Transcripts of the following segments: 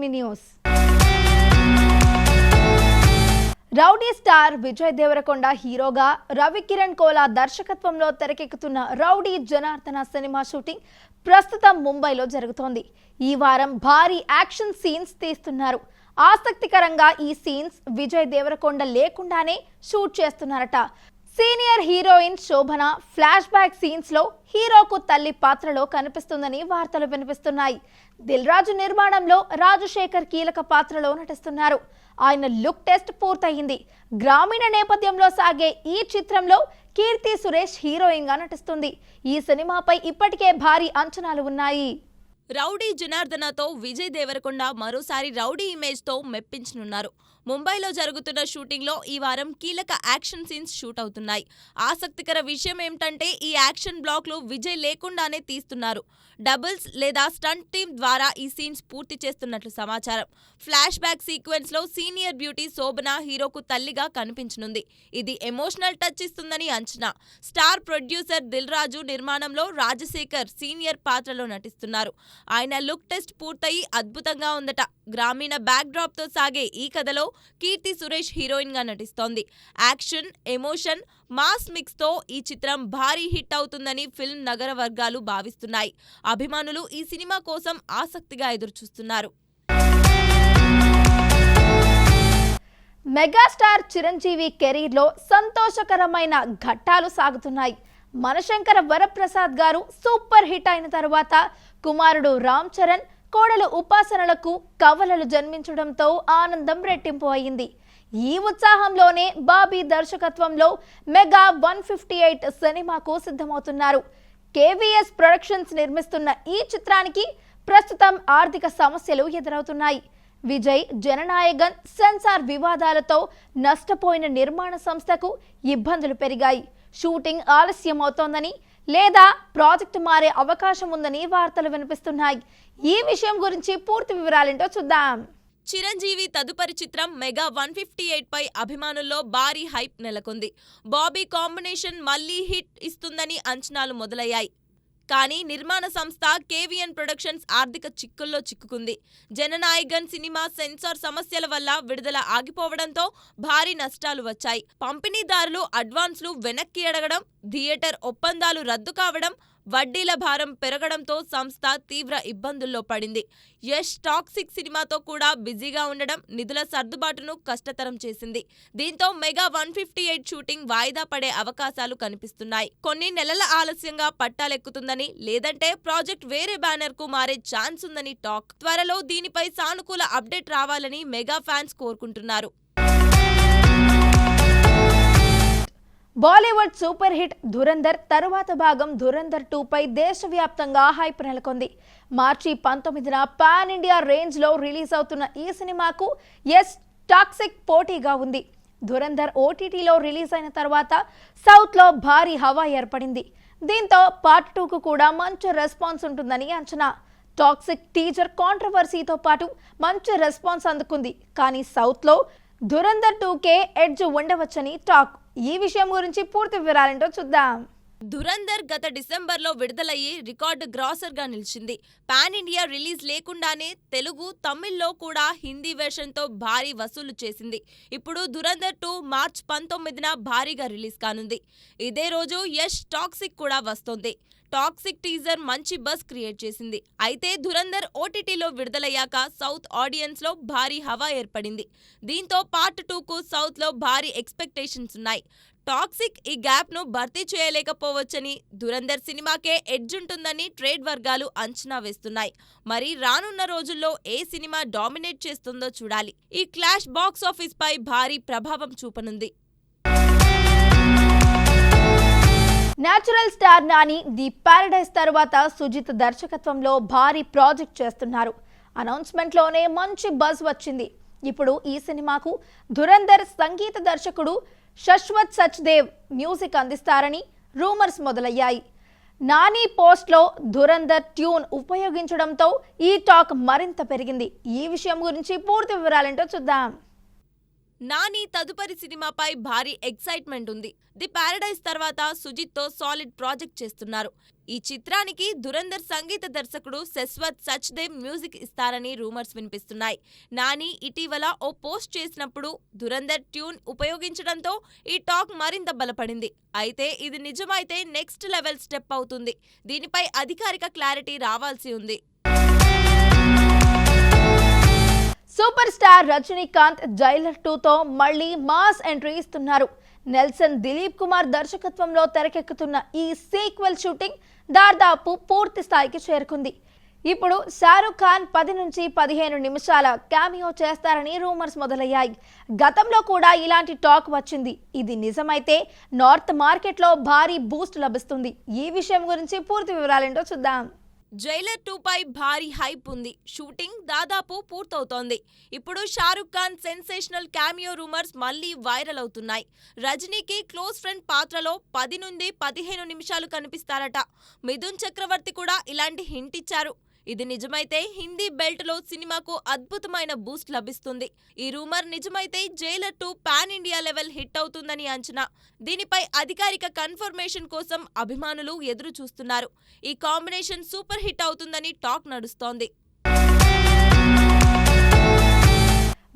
మీ news. Rowdy star Vijay Deverakonda హీరోగా రవికిరణ్ కోలా దర్శకత్వంలో తెరకెక్కుతున్న రౌడీ జనార్దన సినిమా షూటింగ్ ప్రస్తుతం ముంబైలో జరుగుతోంది. ఈ వారం భారీ యాక్షన్ సీన్స్ తీస్తున్నారు. ఆసక్తికరంగా ఈ సీన్స్ విజయ్ దేవరకొండ లేకుండానే షూట్ చేస్తున్నారట. సీనియర్ హీరోయిన్ శోభన ఫ్లాష్ బ్యాక్ సీన్స్ లో హీరోకు తల్లి పాత్రలో కనిపిస్తుందని వార్తలు వినిపిస్తున్నాయి. దిల్ రాజు నిర్మాణంలో రాజశేఖర్ కీలక పాత్రలో నటిస్తున్నారు. ఆయన లుక్ టెస్ట్ పూర్తయింది. గ్రామీణ నేపథ్యంలో సాగే ఈ చిత్రంలో కీర్తి సురేష్ హీరోయిన్ గా నటిస్తుంది. ఈ సినిమాపై ఇప్పటికే భారీ అంచనాలు ఉన్నాయి. రౌడీ జనార్దనతో విజయ్ దేవరకొండ మరోసారి రౌడీ ఇమేజ్ తో మెప్పించనున్నారు. ముంబైలో జరుగుతున్న షూటింగ్ లో ఈ వారం కీలక యాక్షన్ సీన్స్ షూట్ అవుతున్నాయి. ఆసక్తికర విషయం ఏమిటంటే ఈ యాక్షన్ బ్లాక్ లో విజయ్ లేకుండానే తీస్తున్నారు. డబుల్స్ లేదా స్టంట్ టీమ్ ద్వారా ఈ సీన్స్ పూర్తి చేస్తున్నట్లు సమాచారం. ఫ్లాష్ బ్యాక్ సీక్వెన్స్ లో సీనియర్ బ్యూటీ శోభన హీరోకు తల్లిగా కనిపించనుంది. ఇది ఎమోషనల్ టచ్ ఇస్తుందని అంచనా. స్టార్ ప్రొడ్యూసర్ దిల్ రాజు నిర్మాణంలో రాజశేఖర్ సీనియర్ పాత్రలో నటిస్తున్నారు. ఆయన లుక్ టెస్ట్ పూర్తయి అద్భుతంగా ఉందట. గ్రామీణ బ్యాక్ డ్రాప్ తో సాగే ఈ కథలో కీర్తి సురేష్ హీరోయిన్ గా నటిస్తోంది. యాక్షన్, ఎమోషన్, మాస్ మిక్స్ తో ఈ చిత్రం భారీ హిట్ అవుతుందని ఫిల్మ్ నగర వర్గాలు భావిస్తున్నాయి. అభిమానులు ఈ సినిమా కోసం ఆసక్తిగా ఎదురుచూస్తున్నారు. మెగాస్టార్ చిరంజీవి కెరీర్ లో సంతోషకరమైన ఘట్టాలు సాగుతున్నాయి. మనశంకర వరప్రసాద్ గారు సూపర్ హిట్ అయిన తరువాత కుమారుడు రామ్ చరణ్, కోడలు ఉపాసనలకు కవలలు జన్మించడంతో ఆనందం రెట్టింపు అయింది. ఈ ఉత్సాహంలోనే బాబీ దర్శకత్వంలో మెగా 158 సినిమాకు సిద్ధమవుతున్నారు. కేవీఎస్ ప్రొడక్షన్స్ నిర్మిస్తున్న ఈ చిత్రానికి ప్రస్తుతం ఆర్థిక సమస్యలు ఎదురవుతున్నాయి. విజయ్, జననాయగన్ సెన్సార్ వివాదాలతో నష్టపోయిన నిర్మాణ సంస్థకు ఇబ్బందులు పెరిగాయి. షూటింగ్ ఆలస్యం అవుతోందని లేదా ప్రాజెక్టు మారే అవకాశం ఉందని వార్తలు వినిపిస్తున్నాయి. ఈ విషయం గురించి పూర్తి వివరాలేంటో చూద్దాం. చిరంజీవి తదుపరి చిత్రం మెగా 158 పై అభిమానుల్లో భారీ హైప్ నెలకొంది. బాబీ కాంబినేషన్ మళ్లీ హిట్ ఇస్తుందని అంచనాలు మొదలయ్యాయి. కానీ నిర్మాణ సంస్థ కేవీఎన్ ప్రొడక్షన్స్ ఆర్థిక చిక్కుల్లో చిక్కుకుంది. జననాయగన్ సినిమా సెన్సార్ సమస్యల వల్ల విడుదల ఆగిపోవడంతో భారీ నష్టాలు వచ్చాయి. పంపిణీదారులు అడ్వాన్స్లు వెనక్కి అడగడం, థియేటర్ ఒప్పందాలు రద్దు కావడం, వడ్డీల భారం పెరగడంతో సంస్థ తీవ్ర ఇబ్బందుల్లో పడింది. యష్ టాక్సిక్ సినిమాతో కూడా బిజీగా ఉండడం నిధుల సర్దుబాటును కష్టతరం చేసింది. దీంతో మెగా 158 షూటింగ్ వాయిదా పడే అవకాశాలు కనిపిస్తున్నాయి. కొన్ని నెలల ఆలస్యంగా పట్టాలెక్కుతుందని, లేదంటే ప్రాజెక్ట్ వేరే బ్యానర్ కు మారే ఛాన్స్ ఉందని టాక్. త్వరలో దీనిపై సానుకూల అప్డేట్ రావాలని మెగా ఫ్యాన్స్ కోరుకుంటున్నారు. బాలీవుడ్ సూపర్ హిట్ ధురంధర్ తరువాత భాగం ధురంధర్ 2 పై దేశవ్యాప్తంగా హైప్ నెలకొంది. మార్చి 19న పాన్ ఇండియా రేంజ్ లో రిలీజ్ అవుతున్న ఈ సినిమాకు యష్ టాక్సిక్ పోటీగా ఉంది. ధురంధర్ ఓటీటీలో రిలీజ్ అయిన తర్వాత సౌత్ లో భారీ హవా ఏర్పడింది. దీంతో పార్ట్ 2కు కూడా మంచి రెస్పాన్స్ ఉంటుందని అంచనా. టాక్సిక్ టీజర్ కాంట్రవర్సీతో పాటు మంచి రెస్పాన్స్ అందుకుంది. కానీ సౌత్ లో ధురంధర్ 2కే ఎడ్జ్ ఉండవచ్చని టాక్. ఈ విషయం గురించి పూర్తి వివరాలేంటో చూద్దాం. ధురంధర్ గత డిసెంబర్లో విడుదలయ్యి రికార్డు గ్రాసర్ గా నిలిచింది. పాన్ ఇండియా రిలీజ్ లేకుండానే తెలుగు, తమిళ్లో కూడా హిందీ వెర్షన్తో భారీ వసూలు చేసింది. ఇప్పుడు ధురంధర్ 2 మార్చి 19న భారీగా రిలీజ్ కానుంది. ఇదే రోజు యష్ టాక్సిక్ కూడా వస్తోంది. టాక్సిక్ టీజర్ మంచి బజ్ క్రియేట్ చేసింది. అయితే ధురంధర్ ఓటీటీలో విడుదలయ్యాక సౌత్ ఆడియన్స్ లో భారీ హవా ఏర్పడింది. దీంతో పార్ట్ 2కు సౌత్ లో భారీ ఎక్స్పెక్టేషన్స్ ఉన్నాయి. టాక్సిక్ ఈ గ్యాప్ ను భర్తీ చేయలేకపోవచ్చని, ధురంధర్ సినిమాకే ఎడ్జ్ ఉంటుందని ట్రేడ్ వర్గాలు అంచనా వేస్తున్నాయి. మరి రానున్న రోజుల్లో ఏ సినిమా డామినేట్ చేస్తుందో చూడాలి. ఈ క్లాష్ బాక్స్ ఆఫీస్ పై భారీ ప్రభావం చూపనుంది. Natural star Nani the Paradise తర్వాత సుజిత్ దర్శకత్వంలో భారీ ప్రాజెక్ట్ చేస్తున్నారు. అనౌన్స్మెంట్లోనే మంచి బజ్ వచ్చింది. ఇప్పుడు ఈ సినిమాకు ధురంధర్ సంగీత దర్శకుడు శశ్వత్ సచ్దేవ్ మ్యూజిక్ అందిస్తారని రూమర్స్ మొదలయ్యాయి. నాని పోస్ట్లో ధురంధర్ ట్యూన్ ఉపయోగించడంతో ఈ టాక్ మరింత పెరిగింది. ఈ విషయం గురించి పూర్తి వివరాలేంటో చూద్దాం. నాని తదుపరి సినిమాపై భారీ ఎక్సైట్మెంట్ ఉంది. ది పారడైజ్ తర్వాత సుజిత్తో సాలిడ్ ప్రాజెక్ట్ చేస్తున్నారు. ఈ చిత్రానికి దురంధర్ సంగీత దర్శకుడు శశ్వత్ సచ్దేవ్ మ్యూజిక్ ఇస్తారని రూమర్స్ వినిపిస్తున్నాయి. నాని ఇటీవల ఓ పోస్ట్ చేసినప్పుడు దురంధర్ ట్యూన్ ఉపయోగించడంతో ఈ టాక్ మరింత బలపడింది. అయితే ఇది నిజమైతే నెక్స్ట్ లెవెల్ స్టెప్ అవుతుంది. దీనిపై అధికారిక క్లారిటీ రావాల్సి ఉంది. సూపర్ స్టార్ రజనీకాంత్ జైలర్ 2తో మళ్లీ మాస్ ఎంట్రీ ఇస్తున్నారు. నెల్సన్ దిలీప్ కుమార్ దర్శకత్వంలో తెరకెక్కుతున్న ఈ సీక్వెల్ షూటింగ్ దాదాపు పూర్తి స్థాయికి చేరుకుంది. ఇప్పుడు షారుఖ్ ఖాన్ 10 నుంచి 15 నిమిషాల క్యామియో చేస్తారని రూమర్స్ మొదలయ్యాయి. గతంలో కూడా ఇలాంటి టాక్ వచ్చింది. ఇది నిజమైతే నార్త్ మార్కెట్లో భారీ బూస్ట్ లభిస్తుంది. ఈ విషయం గురించి పూర్తి వివరాలేంటో చూద్దాం. జైలర్ 2పై భారీ హైప్ ఉంది. షూటింగ్ దాదాపు పూర్తవుతోంది. ఇప్పుడు Shahrukh Khan sensational cameo rumours మళ్లీ వైరల్ అవుతున్నాయి. రజనీకి క్లోజ్ ఫ్రెండ్ పాత్రలో 10 నుండి 15 నిమిషాలు కనిపిస్తారట. మిథున్ చక్రవర్తి కూడా ఇలాంటి హింట్ ఇచ్చారు. ఇది నిజమైతే హిందీ బెల్ట్ లో సినిమాకు అద్భుతమైన బూస్ట్ లభిస్తుంది. ఈ రూమర్ నిజమైతే Jailer 2 pan India level hit అవుతుందని అంచనా. దీనిపై అధికారిక కన్ఫర్మేషన్ కోసం అభిమానులు ఎదురు చూస్తున్నారు. ఈ కాంబినేషన్ సూపర్ హిట్ అవుతుందని టాక్ నడుస్తోంది.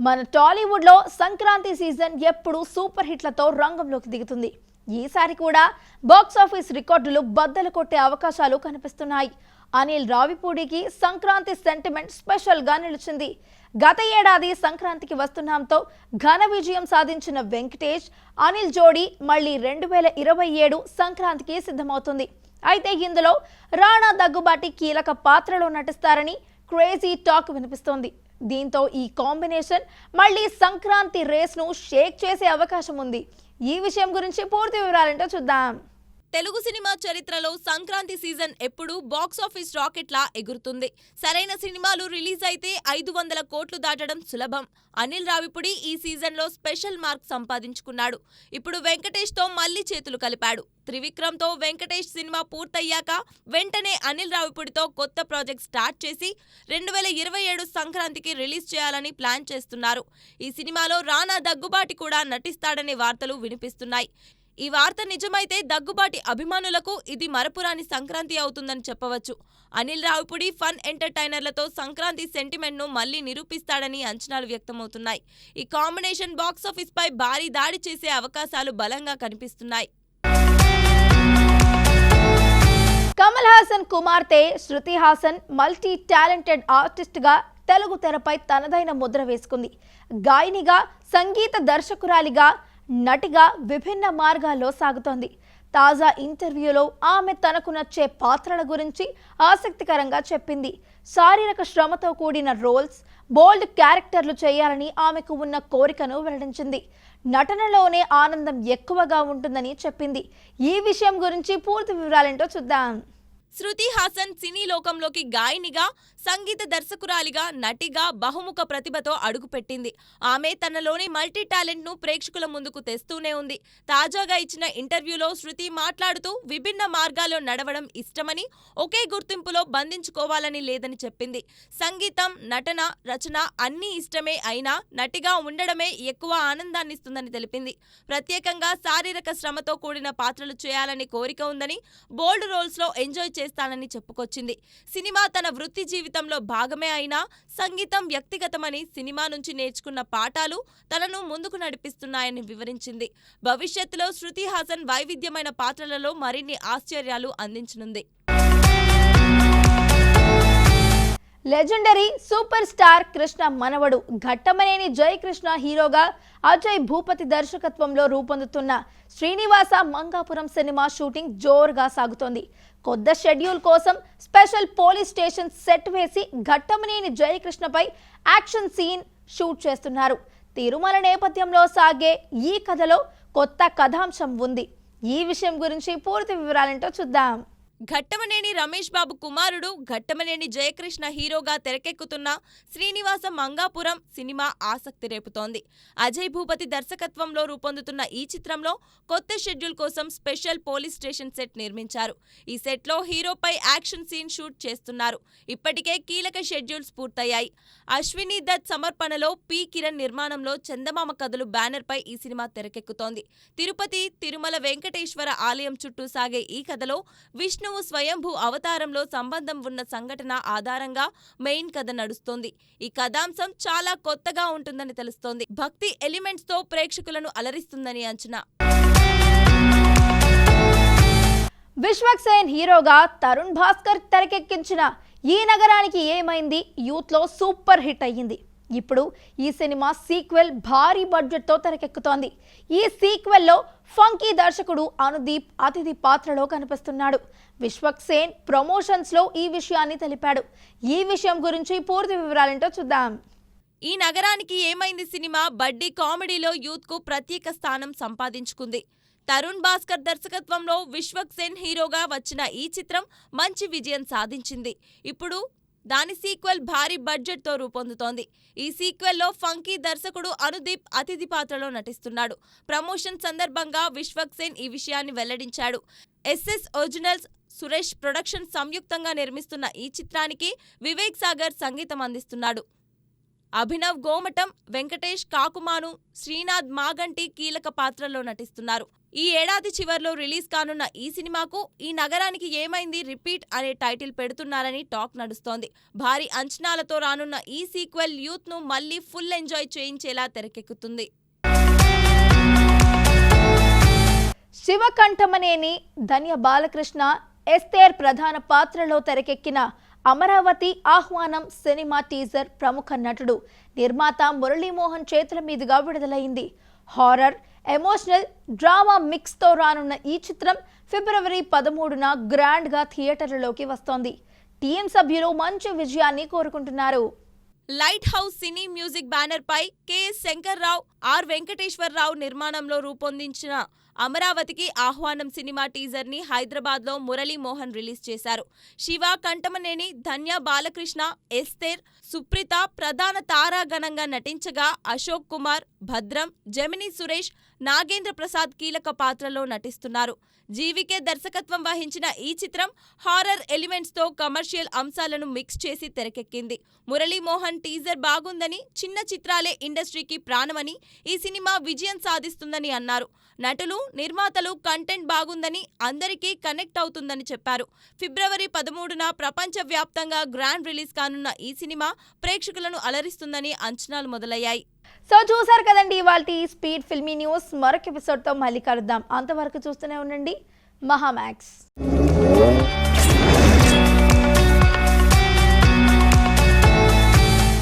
మన టాలీవుడ్ లో సంక్రాంతి సీజన్ ఎప్పుడు సూపర్ హిట్లతో రంగంలోకి దిగుతుంది. ఈసారి కూడా బాక్సాఫీస్ రికార్డులు బద్దలు కొట్టే అవకాశాలు కనిపిస్తున్నాయి. అనిల్ రావిపూడికి సంక్రాంతి సెంటిమెంట్ స్పెషల్ గా నిలిచింది. గత ఏడాది సంక్రాంతికి వస్తున్నాంతో ఘన విజయం సాధించిన వెంకటేష్ అనిల్ జోడీ మళ్లీ 2027 సంక్రాంతికి సిద్ధమవుతుంది. అయితే ఇందులో రాణా దగ్గుబాటి కీలక పాత్రలో నటిస్తారని క్రేజీ టాక్ వినిపిస్తోంది. దీంతో ఈ కాంబినేషన్ మళ్లీ సంక్రాంతి రేస్ ను షేక్ చేసే అవకాశం ఉంది. ఈ విషయం గురించి పూర్తి వివరాలేంటో చూద్దాం. తెలుగు సినిమా చరిత్రలో సంక్రాంతి సీజన్ ఎప్పుడూ బాక్సాఫీస్ రాకెట్లా ఎగురుతుంది. సరైన సినిమాలు రిలీజ్ అయితే 500 కోట్లు దాటడం సులభం. అనిల్ రావిపూడి ఈ సీజన్లో స్పెషల్ మార్క్ సంపాదించుకున్నాడు. ఇప్పుడు వెంకటేష్తో మళ్లీ చేతులు కలిపాడు. త్రివిక్రమ్తో వెంకటేష్ సినిమా పూర్తయ్యాక వెంటనే అనిల్ రావిపూడితో కొత్త ప్రాజెక్ట్ స్టార్ట్ చేసి 2027 సంక్రాంతికి రిలీజ్ చేయాలని ప్లాన్ చేస్తున్నారు. ఈ సినిమాలో రానా దగ్గుబాటి కూడా నటిస్తాడనే వార్తలు వినిపిస్తున్నాయి. ఈ వార్త నిజమైతే దగ్గుబాటి అభిమానులకు ఇది మరపురాని సంక్రాంతి అవుతుందని చెప్పవచ్చు. అనిల్ రావిపూడి ఫన్ ఎంటర్టైనర్లతో సంక్రాంతి సెంటిమెంట్ ను మళ్లీ నిరూపిస్తాడని అంచనాలు వ్యక్తమవుతున్నాయి. ఈ కాంబినేషన్ బాక్సాఫీస్ పై భారీ దాడి చేసే అవకాశాలు బలంగా కనిపిస్తున్నాయి. కమల్ హాసన్ కుమార్తె Shruti Haasan multi talented artist గా తెలుగు తెరపై తనదైన ముద్ర వేసుకుంది. గాయనిగా, సంగీత దర్శకురాలిగా, నటిగా విభిన్న మార్గాల్లో సాగుతోంది. తాజా ఇంటర్వ్యూలో ఆమె తనకు నచ్చే పాత్రల గురించి ఆసక్తికరంగా చెప్పింది. శారీరక శ్రమతో కూడిన రోల్స్, బోల్డ్ క్యారెక్టర్లు చేయాలని ఆమెకు ఉన్న కోరికను వెల్లడించింది. నటనలోనే ఆనందం ఎక్కువగా ఉంటుందని చెప్పింది. ఈ విషయం గురించి పూర్తి వివరాలేంటో చూద్దాం. శృతి హాసన్ సినీ లోకంలోకి గాయనిగా, సంగీత దర్శకురాలిగా, నటిగా బహుముఖ ప్రతిభతో అడుగుపెట్టింది. ఆమె తనలోని మల్టీ టాలెంట్ ను ప్రేక్షకుల ముందుకు తెస్తూనే ఉంది. తాజాగా ఇచ్చిన ఇంటర్వ్యూలో శృతి మాట్లాడుతూ విభిన్న మార్గాల్లో నడవడం ఇష్టమని, ఒకే గుర్తింపులో బంధించుకోవాలని లేదని చెప్పింది. సంగీతం, నటన, రచన అన్నీ ఇష్టమే అయినా నటిగా ఉండడమే ఎక్కువ ఆనందాన్నిస్తుందని తెలిపింది. ప్రత్యేకంగా శారీరక శ్రమతో కూడిన పాత్రలు చేయాలని కోరిక ఉందని, బోల్డ్ రోల్స్ లో ఎంజాయ్ చేస్తానని చెప్పుకొచ్చింది. సినిమా తన వృత్తి జీవితంలో భాగమే అయినా సంగీతం వ్యక్తిగతమని, సినిమా నుంచి నేర్చుకున్న పాఠాలు తనను ముందుకు నడిపిస్తున్నాయని వివరించింది. భవిష్యత్తులో శృతి హాసన్ వైవిధ్యమైన పాత్రలలో మరిన్ని ఆశ్చర్యాలు అందించనుంది. లెజెండరీ సూపర్ స్టార్ కృష్ణ మనవడు ఘట్టమనేని జయకృష్ణ హీరోగా అజయ్ భూపతి దర్శకత్వంలో రూపొందుతున్న శ్రీనివాస మంగాపురం సినిమా షూటింగ్ జోరుగా సాగుతోంది. కొత్త షెడ్యూల్ కోసం స్పెషల్ పోలీస్ స్టేషన్ సెట్ వేసి ఘట్టమనేని జయకృష్ణపై యాక్షన్ సీన్ షూట్ చేస్తున్నారు. తిరుమల నేపథ్యంలో సాగే ఈ కథలో కొత్త కథాంశం ఉంది. ఈ విషయం గురించి పూర్తి వివరాలేంటో చూద్దాం. ఘట్టమనేని రమేష్ బాబు కుమారుడు ఘట్టమనేని జయకృష్ణ హీరోగా తెరకెక్కుతున్న శ్రీనివాస మంగాపురం సినిమా ఆసక్తి రేపుతోంది. అజయ్ భూపతి దర్శకత్వంలో రూపొందుతున్న ఈ చిత్రంలో కొత్త షెడ్యూల్ కోసం స్పెషల్ పోలీస్ స్టేషన్ సెట్ నిర్మించారు. ఈ సెట్లో హీరోపై యాక్షన్ సీన్ షూట్ చేస్తున్నారు. ఇప్పటికే కీలక షెడ్యూల్స్ పూర్తయ్యాయి. అశ్విని దత్ సమర్పణలో పి కిరణ్ నిర్మాణంలో చందమామ కథలు బ్యానర్పై ఈ సినిమా తెరకెక్కుతోంది. తిరుపతి తిరుమల వెంకటేశ్వర ఆలయం చుట్టూ సాగే ఈ కథలో విష్ణువు స్వయంభూ అవతారంలో సంబంధం ఉన్న సంఘటన ఆధారంగా మెయిన్ కథ నడుస్తోంది. ఈ కథాంశం చాలా కొత్తగా ఉంటుందని తెలుస్తోంది. భక్తి ఎలిమెంట్స్ తో ప్రేక్షకులను అలరిస్తుందని అంచనా. విశ్వక్సేన్ హీరోగా తరుణ్ భాస్కర్ తెరకెక్కించిన ఈ నగరానికి ఏమైంది యూత్ లో సూపర్ హిట్ అయ్యింది. ఇప్పుడు ఈ సినిమా సీక్వెల్ భారీ బడ్జెట్ తో తెరకెక్కుతోంది. ఈ సీక్వెల్ లో ఫంకీ దర్శకుడు అనుదీప్ అతిథి పాత్రలో కనిపిస్తున్నాడు. విశ్వక్సేన్ ప్రమోషన్స్ లో ఈ విషయాన్ని తెలిపాడు. ఈ విషయం గురించి పూర్తి వివరాలేంటో చూద్దాం. ఈ నగరానికి ఏమైంది సినిమా బడ్డీ కామెడీలో యూత్ కు ప్రత్యేక స్థానం సంపాదించుకుంది. తరుణ్ భాస్కర్ దర్శకత్వంలో విశ్వక్సేన్ హీరోగా వచ్చిన ఈ చిత్రం మంచి విజయం సాధించింది. ఇప్పుడు దాని సీక్వెల్ భారీ బడ్జెట్ తో రూపొందుతోంది. ఈ సీక్వెల్లో ఫంకీ దర్శకుడు అనుదీప్ అతిథి పాత్రలో నటిస్తున్నాడు. ప్రమోషన్ సందర్భంగా విశ్వక్సేన్ ఈ విషయాన్ని వెల్లడించాడు. ఎస్ఎస్ ఒరిజినల్స్ సురేష్ ప్రొడక్షన్ సంయుక్తంగా నిర్మిస్తున్న ఈ చిత్రానికి వివేక్ సాగర్ సంగీతం అందిస్తున్నాడు. అభినవ్ గోమటం, వెంకటేష్ కాకుమాను, శ్రీనాథ్ మాగంటి కీలక పాత్రల్లో నటిస్తున్నారు. ఈ ఏడాది చివర్లో రిలీజ్ కానున్న ఈ సినిమాకు ఈ నగరానికి ఏమైంది రిపీట్ అనే టైటిల్ పెడుతున్నారని టాక్ నడుస్తోంది. భారీ అంచనాలతో రానున్న ఈ సీక్వెల్ యూత్ ను మళ్లీ ఫుల్ ఎంజాయ్ చేయించేలా తెరకెక్కుతుంది. శివకంఠమనేని ధన్య బాలకృష్ణ ఎస్తేర్ ప్రధాన పాత్రలో తెరకెక్కిన అమరావతి ఆహ్వానం సినిమా టీజర్ ప్రముఖ నటుడు నిర్మాత మురళీమోహన్ చేతుల మీదుగా విడుదలైంది. హారర్, ఎమోషనల్, డ్రామా మిక్స్ తో రానున్న ఈ చిత్రం ఫిబ్రవరి 13న గ్రాండ్ గా థియేటర్లలోకి వస్తోంది. టీం సభ్యులు మంచి విజయాన్ని కోరుకుంటున్నారు. Light house cine music banner పై కెఎస్ శంకర్రావు, ఆర్ వెంకటేశ్వరరావు నిర్మాణంలో రూపొందించిన అమరావతికి ఆహ్వానం సినిమా టీజర్ ని హైదరాబాద్ లో మురళీమోహన్ రిలీజ్ చేశారు. శివ, కంఠమనేని, ధన్య బాలకృష్ణ, ఎస్తేర్, సుప్రీత ప్రధాన తారాగణంగా నటించగా అశోక్ కుమార్, భద్రం, జెమిని సురేష్, నాగేంద్ర ప్రసాద్ కీలక పాత్రలో నటిస్తున్నారు. జీవికే దర్శకత్వం వహించిన ఈ చిత్రం హారర్ ఎలిమెంట్స్ తో కమర్షియల్ అంశాలను మిక్స్ చేసి తెరకెక్కింది. మురళీమోహన్ టీజర్ బాగుందని, చిన్న చిత్రాలే ఇండస్ట్రీకి ప్రాణమని, ఈ సినిమా విజయం సాధిస్తుందని అన్నారు. నటులు, నిర్మాతలు కంటెంట్ బాగుందని, అందరికీ కనెక్ట్ అవుతుందని చెప్పారు. ఫిబ్రవరి 13న ప్రపంచ వ్యాప్తంగా గ్రాండ్ రిలీజ్ కానున్న ఈ సినిమా ప్రేక్షకులను అలరిస్తుందని అంచనాలు మొదలయ్యాయి. సో చూసారు కదండి ఇవాల్టి స్పీడ్ ఫిల్మీ న్యూస్. మరొక ఎపిసోడ్తో మళ్ళీ కలుద్దాం. అంతవరకు చూస్తూనే ఉండండి మహామాక్స్.